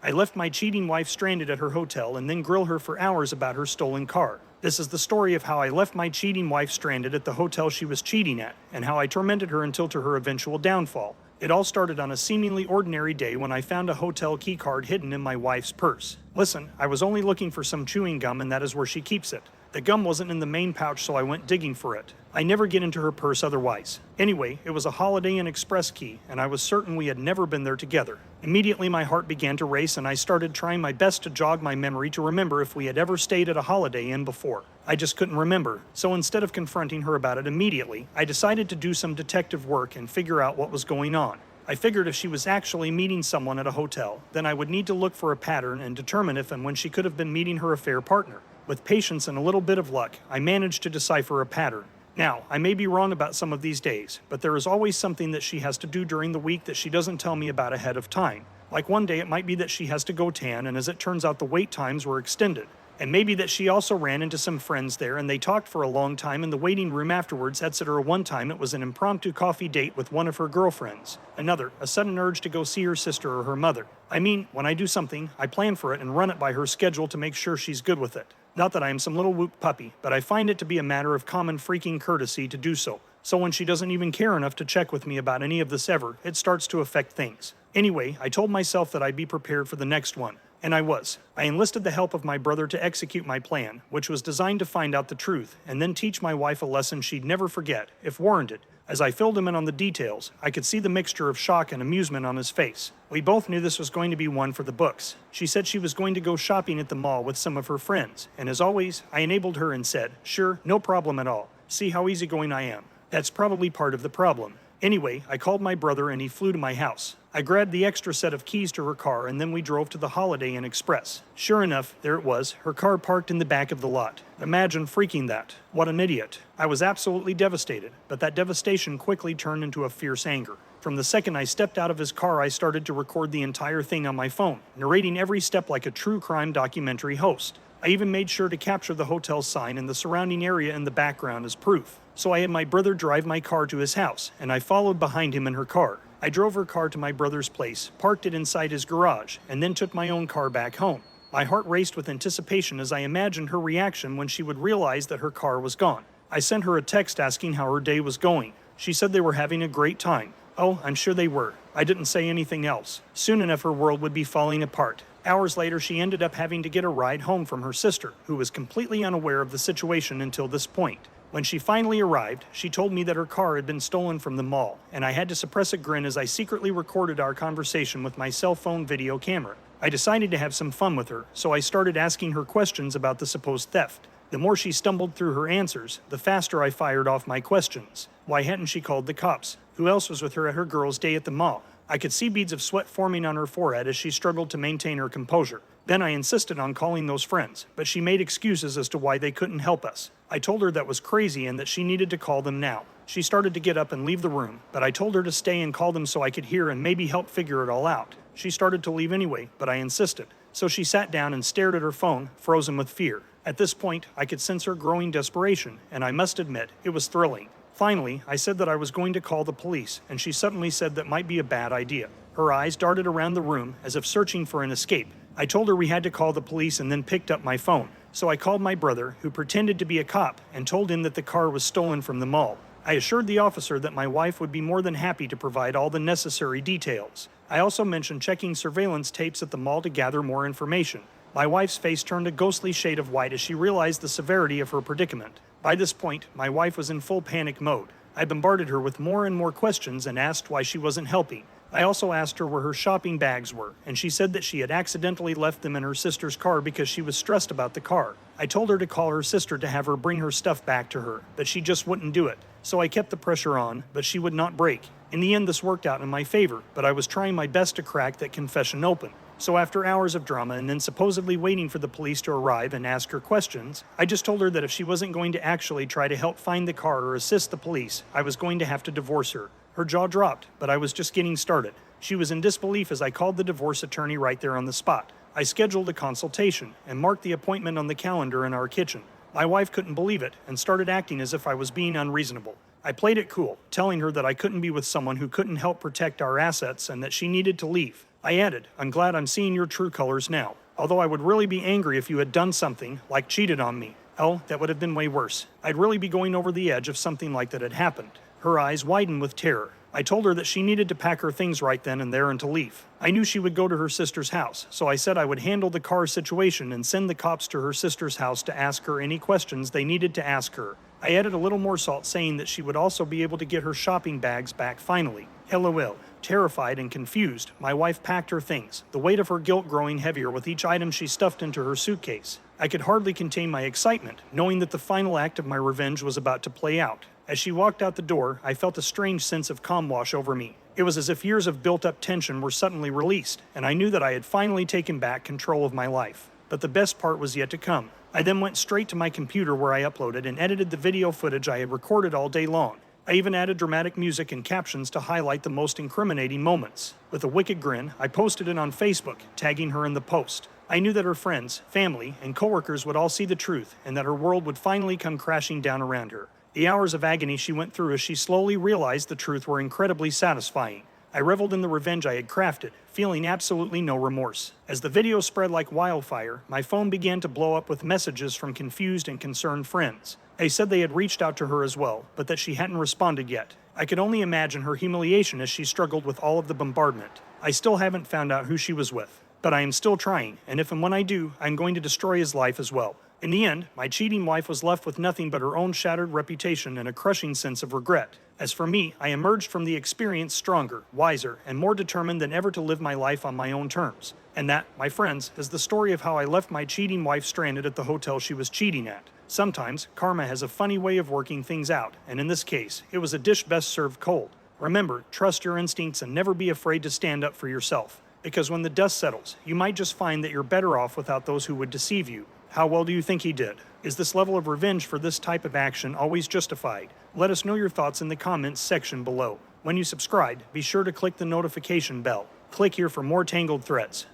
I left my cheating wife stranded at her hotel and then grill her for hours about her stolen car. This is the story of how I left my cheating wife stranded at the hotel she was cheating at, and how I tormented her until to her eventual downfall. It all started on a seemingly ordinary day when I found a hotel keycard hidden in my wife's purse. Listen, I was only looking for some chewing gum, and that is where she keeps it. The gum wasn't in the main pouch, so I went digging for it. I never get into her purse otherwise. Anyway, it was a Holiday Inn Express key, and I was certain we had never been there together. Immediately my heart began to race, and I started trying my best to jog my memory to remember if we had ever stayed at a Holiday Inn before. I just couldn't remember, so instead of confronting her about it immediately, I decided to do some detective work and figure out what was going on. I figured if she was actually meeting someone at a hotel, then I would need to look for a pattern and determine if and when she could have been meeting her affair partner. With patience and a little bit of luck, I managed to decipher a pattern. Now, I may be wrong about some of these days, but there is always something that she has to do during the week that she doesn't tell me about ahead of time. Like one day it might be that she has to go tan, and as it turns out the wait times were extended. And maybe that she also ran into some friends there and they talked for a long time in the waiting room afterwards, etc. One time it was an impromptu coffee date with one of her girlfriends. Another, a sudden urge to go see her sister or her mother. I mean, when I do something, I plan for it and run it by her schedule to make sure she's good with it. Not that I am some little whoop puppy, but I find it to be a matter of common freaking courtesy to do so. So when she doesn't even care enough to check with me about any of this ever, it starts to affect things. Anyway, I told myself that I'd be prepared for the next one. And I was. I enlisted the help of my brother to execute my plan, which was designed to find out the truth, and then teach my wife a lesson she'd never forget, if warranted. As I filled him in on the details, I could see the mixture of shock and amusement on his face. We both knew this was going to be one for the books. She said she was going to go shopping at the mall with some of her friends, and as always, I enabled her and said, "Sure, no problem at all. See how easygoing I am. That's probably part of the problem." Anyway, I called my brother and he flew to my house. I grabbed the extra set of keys to her car and then we drove to the Holiday Inn Express. Sure enough, there it was, her car parked in the back of the lot. Imagine freaking that. What an idiot. I was absolutely devastated, but that devastation quickly turned into a fierce anger. From the second I stepped out of his car, I started to record the entire thing on my phone, narrating every step like a true crime documentary host. I even made sure to capture the hotel sign and the surrounding area in the background as proof. So I had my brother drive my car to his house, and I followed behind him in her car. I drove her car to my brother's place, parked it inside his garage, and then took my own car back home. My heart raced with anticipation as I imagined her reaction when she would realize that her car was gone. I sent her a text asking how her day was going. She said they were having a great time. Oh, I'm sure they were. I didn't say anything else. Soon enough her world would be falling apart. Hours later she ended up having to get a ride home from her sister, who was completely unaware of the situation until this point. When she finally arrived, she told me that her car had been stolen from the mall, and I had to suppress a grin as I secretly recorded our conversation with my cell phone video camera. I decided to have some fun with her, so I started asking her questions about the supposed theft. The more she stumbled through her answers, the faster I fired off my questions. Why hadn't she called the cops? Who else was with her at her girls' day at the mall? I could see beads of sweat forming on her forehead as she struggled to maintain her composure. Then I insisted on calling those friends, but she made excuses as to why they couldn't help us. I told her that was crazy and that she needed to call them now. She started to get up and leave the room, but I told her to stay and call them so I could hear and maybe help figure it all out. She started to leave anyway, but I insisted. So she sat down and stared at her phone, frozen with fear. At this point, I could sense her growing desperation, and I must admit, it was thrilling. Finally, I said that I was going to call the police, and she suddenly said that might be a bad idea. Her eyes darted around the room as if searching for an escape. I told her we had to call the police and then picked up my phone. So I called my brother, who pretended to be a cop, and told him that the car was stolen from the mall. I assured the officer that my wife would be more than happy to provide all the necessary details. I also mentioned checking surveillance tapes at the mall to gather more information. My wife's face turned a ghostly shade of white as she realized the severity of her predicament. By this point, my wife was in full panic mode. I bombarded her with more and more questions and asked why she wasn't helping. I also asked her where her shopping bags were, and she said that she had accidentally left them in her sister's car because she was stressed about the car. I told her to call her sister to have her bring her stuff back to her, but she just wouldn't do it. So I kept the pressure on, but she would not break. In the end, this worked out in my favor, but I was trying my best to crack that confession open. So after hours of drama and then supposedly waiting for the police to arrive and ask her questions, I just told her that if she wasn't going to actually try to help find the car or assist the police, I was going to have to divorce her. Her jaw dropped, but I was just getting started. She was in disbelief as I called the divorce attorney right there on the spot. I scheduled a consultation and marked the appointment on the calendar in our kitchen. My wife couldn't believe it and started acting as if I was being unreasonable. I played it cool, telling her that I couldn't be with someone who couldn't help protect our assets and that she needed to leave. I added, I'm glad I'm seeing your true colors now. Although I would really be angry if you had done something, like cheated on me. Oh, that would have been way worse. I'd really be going over the edge if something like that had happened. Her eyes widened with terror. I told her that she needed to pack her things right then and there and to leave. I knew she would go to her sister's house, so I said I would handle the car situation and send the cops to her sister's house to ask her any questions they needed to ask her. I added a little more salt, saying that she would also be able to get her shopping bags back finally. LOL. Terrified and confused, my wife packed her things, the weight of her guilt growing heavier with each item she stuffed into her suitcase. I could hardly contain my excitement, knowing that the final act of my revenge was about to play out. As she walked out the door, I felt a strange sense of calm wash over me. It was as if years of built-up tension were suddenly released, and I knew that I had finally taken back control of my life. But the best part was yet to come. I then went straight to my computer where I uploaded and edited the video footage I had recorded all day long. I even added dramatic music and captions to highlight the most incriminating moments. With a wicked grin, I posted it on Facebook, tagging her in the post. I knew that her friends, family, and coworkers would all see the truth, and that her world would finally come crashing down around her. The hours of agony she went through as she slowly realized the truth were incredibly satisfying. I reveled in the revenge I had crafted, feeling absolutely no remorse. As the video spread like wildfire, my phone began to blow up with messages from confused and concerned friends. They said they had reached out to her as well, but that she hadn't responded yet. I could only imagine her humiliation as she struggled with all of the bombardment. I still haven't found out who she was with, but I am still trying, and if and when I do, I'm going to destroy his life as well. In the end, my cheating wife was left with nothing but her own shattered reputation and a crushing sense of regret. As for me, I emerged from the experience stronger, wiser, and more determined than ever to live my life on my own terms. And that, my friends, is the story of how I left my cheating wife stranded at the hotel she was cheating at. Sometimes, karma has a funny way of working things out, and in this case, it was a dish best served cold. Remember, trust your instincts and never be afraid to stand up for yourself. Because when the dust settles, you might just find that you're better off without those who would deceive you. How well do you think he did? Is this level of revenge for this type of action always justified? Let us know your thoughts in the comments section below. When you subscribe, be sure to click the notification bell. Click here for more Tangled threads.